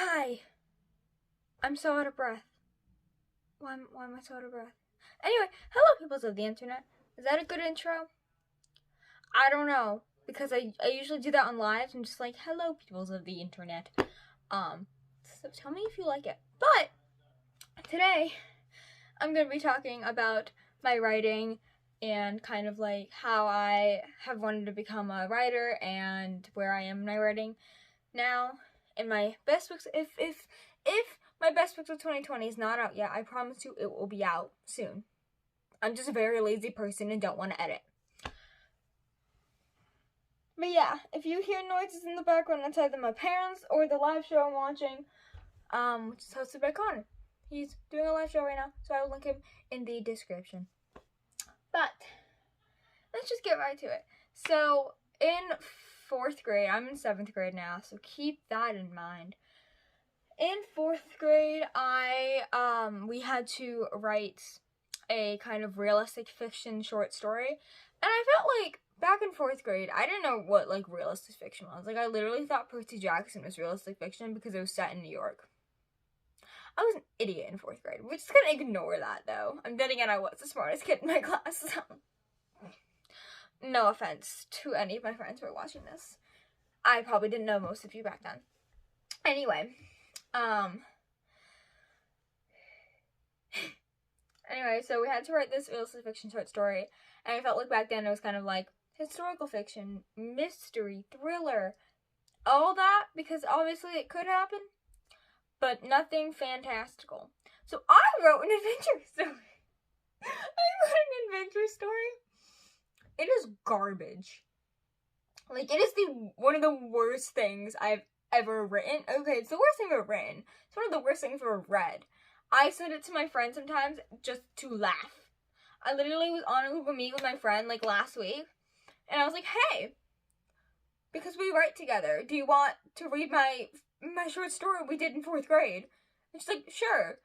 Hi. I'm so out of breath. Why am I so out of breath? Anyway, hello peoples of the internet. Is that a good intro? I don't know. Because I usually do that on lives. I'm just like, hello peoples of the internet. So tell me if you like it. But today I'm gonna be talking about my writing and kind of like how I have wanted to become a writer and where I am in my writing now. In my best books, if my best books of 2020 is not out yet, I promise you it will be out soon. I'm just a very lazy person and don't want to edit. But yeah, if you hear noises in the background, that's either my parents or the live show I'm watching, which is hosted by Connor. He's doing a live show right now, so I will link him in the description. But let's just get right to it. So in 4th grade, I'm in 7th grade now, so keep that in mind. In 4th grade, we had to write a kind of realistic fiction short story, and I felt like back in 4th grade, I didn't know what like realistic fiction was. Like I literally thought Percy Jackson was realistic fiction because it was set in New York. I was an idiot in 4th grade. We're just gonna ignore that though. I'm then again, I was the smartest kid in my class, so no offense to any of my friends who are watching this. I probably didn't know most of you back then. Anyway, so we had to write this realistic fiction short story, and I felt like back then it was kind of like historical fiction, mystery, thriller, all that, because obviously it could happen, but nothing fantastical. So I wrote an adventure story. It is garbage. Like, it is one of the worst things I've ever written. Okay, it's the worst thing I've ever written. It's one of the worst things I've ever read. I send it to my friend sometimes just to laugh. I literally was on a Google Meet with my friend like last week, and I was like, hey, because we write together, do you want to read my short story we did in 4th grade? And she's like, sure.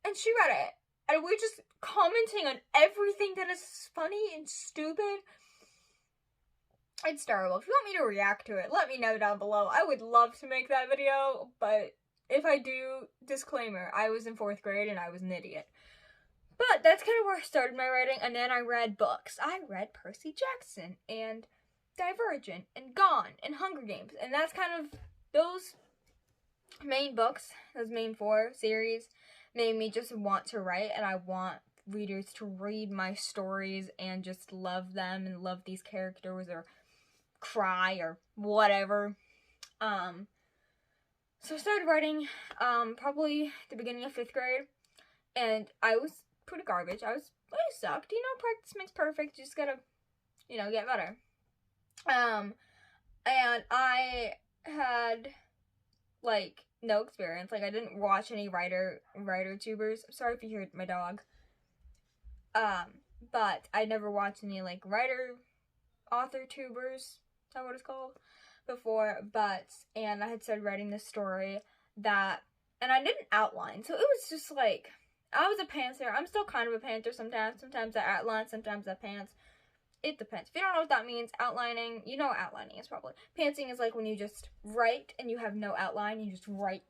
And she read it. And we're just commenting on everything that is funny and stupid. It's terrible. If you want me to react to it, let me know down below. I would love to make that video, but if I do, disclaimer, I was in 4th grade and I was an idiot. But that's kind of where I started my writing, and then I read books. I read Percy Jackson, and Divergent, and Gone, and Hunger Games, and that's kind of, those main books, those main 4 series, made me just want to write, and I want readers to read my stories and just love them, and love these characters, or cry, or whatever. So I started writing, probably the beginning of 5th grade, and I was pretty garbage. I sucked. You know, practice makes perfect. You just gotta, get better. And I had, like, no experience. Like, I didn't watch any writer tubers. I'm sorry if you hear my dog. But I never watched any, like, author tubers. Is that what it's called? Before, and I had started writing this story and I didn't outline. So it was just like, I was a pantser. I'm still kind of a pantser sometimes. Sometimes I outline, sometimes I pants. It depends. If you don't know what that means, outlining, you know what outlining is probably. Pantsing is like when you just write and you have no outline, you just write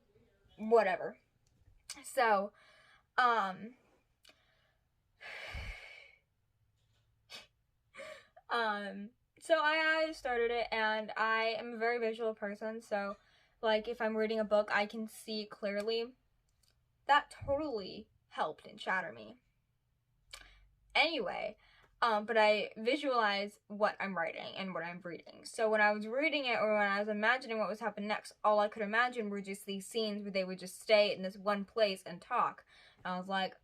whatever. So, so I started it, and I am a very visual person, so, like, if I'm reading a book, I can see it clearly. That totally helped and shatter me. Anyway, but I visualize what I'm writing and what I'm reading. So when I was reading it, or when I was imagining what was happening next, all I could imagine were just these scenes where they would just stay in this one place and talk. And I was like,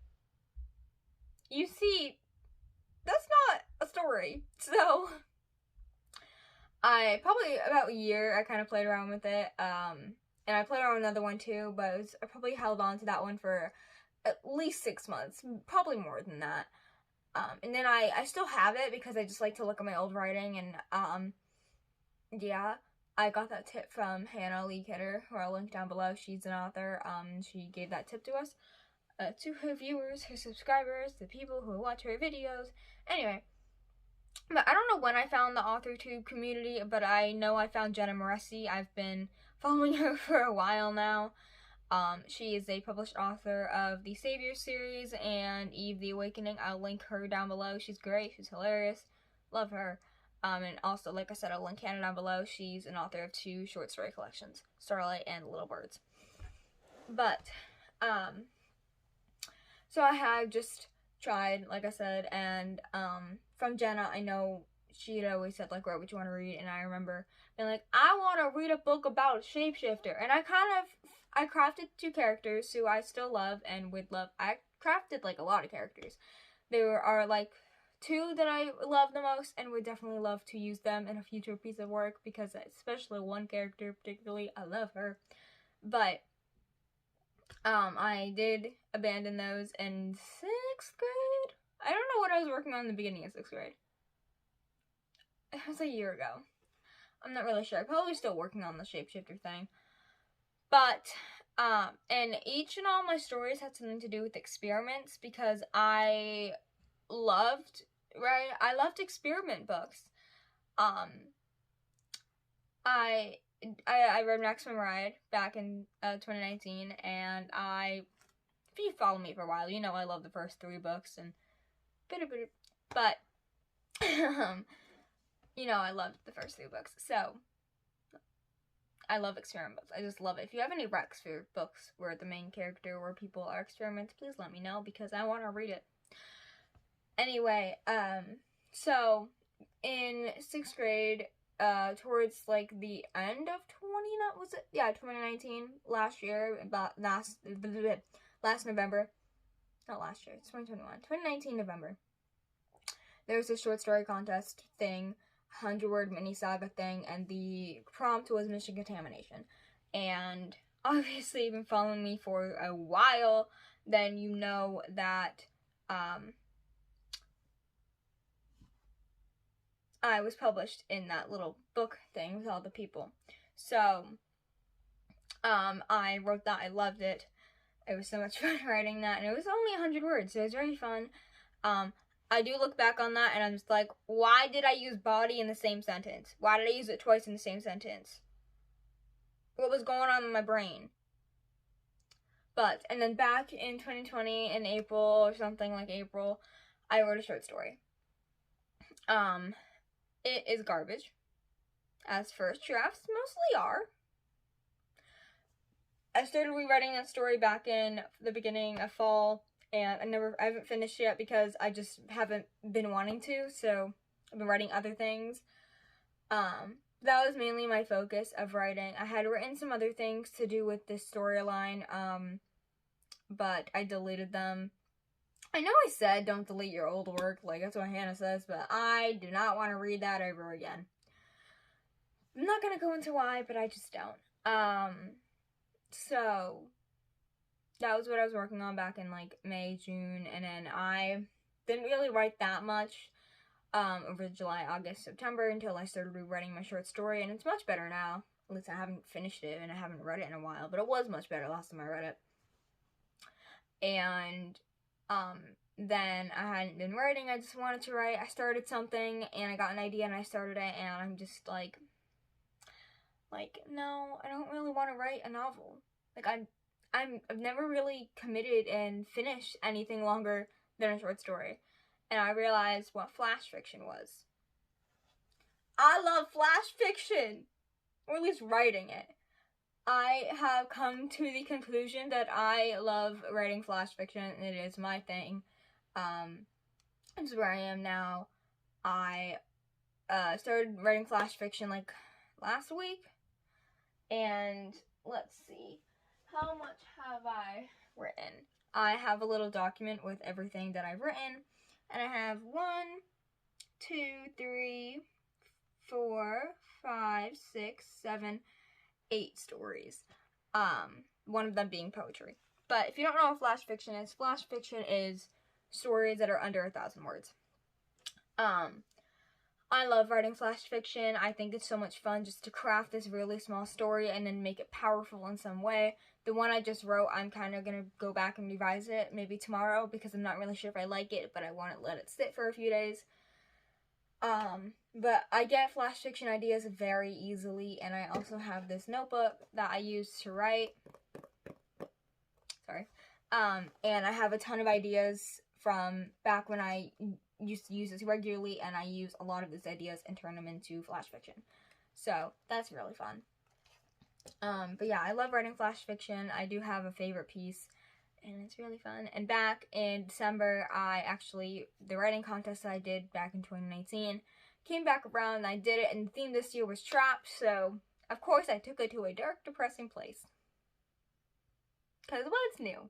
you see, that's not a story. So I probably, about a year, I kind of played around with it, and I played around with another one too, but I probably held on to that one for at least 6 months, probably more than that. And then I still have it because I just like to look at my old writing, and, yeah, I got that tip from Hannah Lee Kidder, who I'll link down below. She's an author. She gave that tip to us, to her viewers, her subscribers, the people who watch her videos. Anyway, but I don't know when I found the AuthorTube community, but I know I found Jenna Moreci. I've been following her for a while now. She is a published author of the Savior series and Eve the Awakening. I'll link her down below. She's great. She's hilarious. Love her. And also, like I said, I'll link Hannah down below. She's an author of 2 short story collections, Starlight and Little Birds. But, so I have just tried, like I said, and, from Jenna, I know she had always said, like, write what you want to read, and I remember being like, I want to read a book about a shapeshifter, and I crafted 2 characters who I still love and would love. I crafted, like, a lot of characters. There are, like, 2 that I love the most and would definitely love to use them in a future piece of work, because especially one character particularly, I love her. But I did abandon those in 6th grade. I don't know what I was working on in the beginning of 6th grade. It was a year ago. I'm not really sure. I'm probably still working on the shapeshifter thing. But, and each and all my stories had something to do with experiments, because I loved experiment books. I read Maximum Ride back in 2019, and if you follow me for a while, you know I love the first 3 books, and but you know I loved the first 3 books, so I love experiment books. I just love it. If you have any recs for books where the main character or people are experiments, please let me know, because I want to read it. Anyway, so in 6th grade, towards like the end of 2019, last year, about last November, not last year, it's 2019 November, there was a short story contest thing, 100-word mini saga thing, and the prompt was mission contamination. And obviously, you've been following me for a while, then you know that I was published in that little book thing with all the people. So I wrote that. I loved it. It was so much fun writing that, and it was only 100 words, so it was very fun. I do look back on that, and I'm just like, why did I use body in the same sentence? Why did I use it twice in the same sentence? What was going on in my brain? But, and then back in 2020, in April or something like April, I wrote a short story. It is garbage, as first drafts mostly are. I started rewriting that story back in the beginning of fall, and I haven't finished yet because I just haven't been wanting to, so I've been writing other things. That was mainly my focus of writing. I had written some other things to do with this storyline, but I deleted them. I know I said don't delete your old work, like that's what Hannah says, but I do not want to read that over again. I'm not gonna go into why, but I just don't. So that was what I was working on back in like May, June, and then I didn't really write that much over July, August, September until I started rewriting my short story, and it's much better now. At least I haven't finished it and I haven't read it in a while, but it was much better last time I read it. And then I hadn't been writing, I just wanted to write. I started something and I got an idea and I started it, and I'm just like no, I don't really want to write a novel. Like I've never really committed and finished anything longer than a short story. And I realized what flash fiction was. I love flash fiction, or at least writing it. I have come to the conclusion that I love writing flash fiction, and it is my thing. This is where I am now. I started writing flash fiction like last week, and let's see, how much have I written? I have a little document with everything that I've written, and I have 1, 2, 3, 4, 5, 6, 7, 8 stories. One of them being poetry. But if you don't know what flash fiction is stories that are under 1,000 words. I love writing flash fiction. I think it's so much fun just to craft this really small story and then make it powerful in some way. The one I just wrote, I'm kind of going to go back and revise it maybe tomorrow because I'm not really sure if I like it, but I want to let it sit for a few days. But I get flash fiction ideas very easily, and I also have this notebook that I use to write. And I have a ton of ideas from back when I used to use this regularly, and I use a lot of these ideas and turn them into flash fiction. So that's really fun. But yeah, I love writing flash fiction. I do have a favorite piece, and it's really fun. And back in December, the writing contest that I did back in 2019 came back around, and I did it, and the theme this year was trapped, so of course I took it to a dark, depressing place. Because, well, it's new.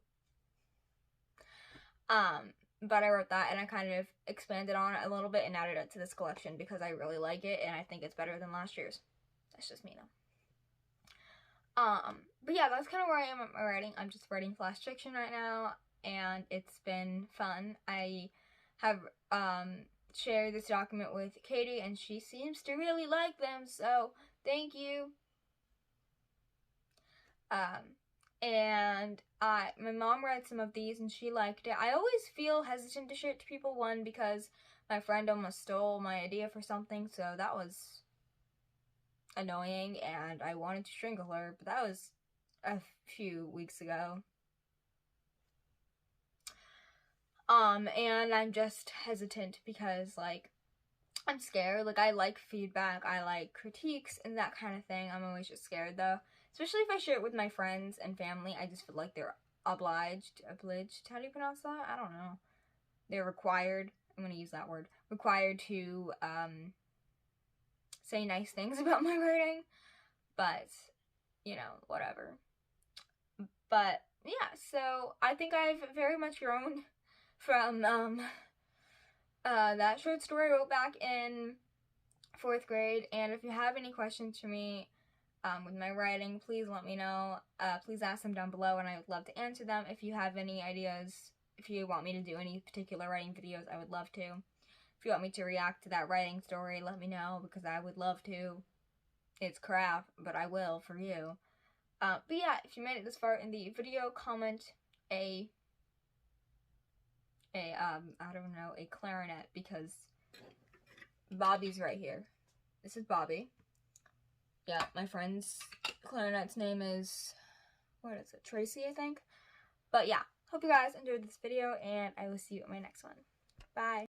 But I wrote that, and I kind of expanded on it a little bit and added it to this collection because I really like it, and I think it's better than last year's. That's just me, though. But yeah, that's kind of where I am at my writing. I'm just writing flash fiction right now, and it's been fun. I have, shared this document with Katie, and she seems to really like them, so thank you. And my mom read some of these, and she liked it. I always feel hesitant to share it to people, one, because my friend almost stole my idea for something, so that was annoying, and I wanted to strangle her, but that was a few weeks ago. And I'm just hesitant because, like, I'm scared. Like, I like feedback, I like critiques and that kind of thing. I'm always just scared, though. Especially if I share it with my friends and family, I just feel like they're obliged, how do you pronounce that? I don't know. They're required, I'm gonna use that word, required to, say nice things about my writing. But, you know, whatever. But, yeah, so I think I've very much grown from, that short story I wrote back in 4th grade, and if you have any questions for me, with my writing, please let me know. Please ask them down below, and I would love to answer them. If you have any ideas, if you want me to do any particular writing videos, I would love to. If you want me to react to that writing story, let me know, because I would love to. It's crap, but I will for you. But yeah, if you made it this far in the video, comment I don't know, a clarinet, because Bobby's right here. This is Bobby. Yeah, my friend's clarinet's name is, what is it, Tracy, I think? But yeah, hope you guys enjoyed this video, and I will see you in my next one. Bye!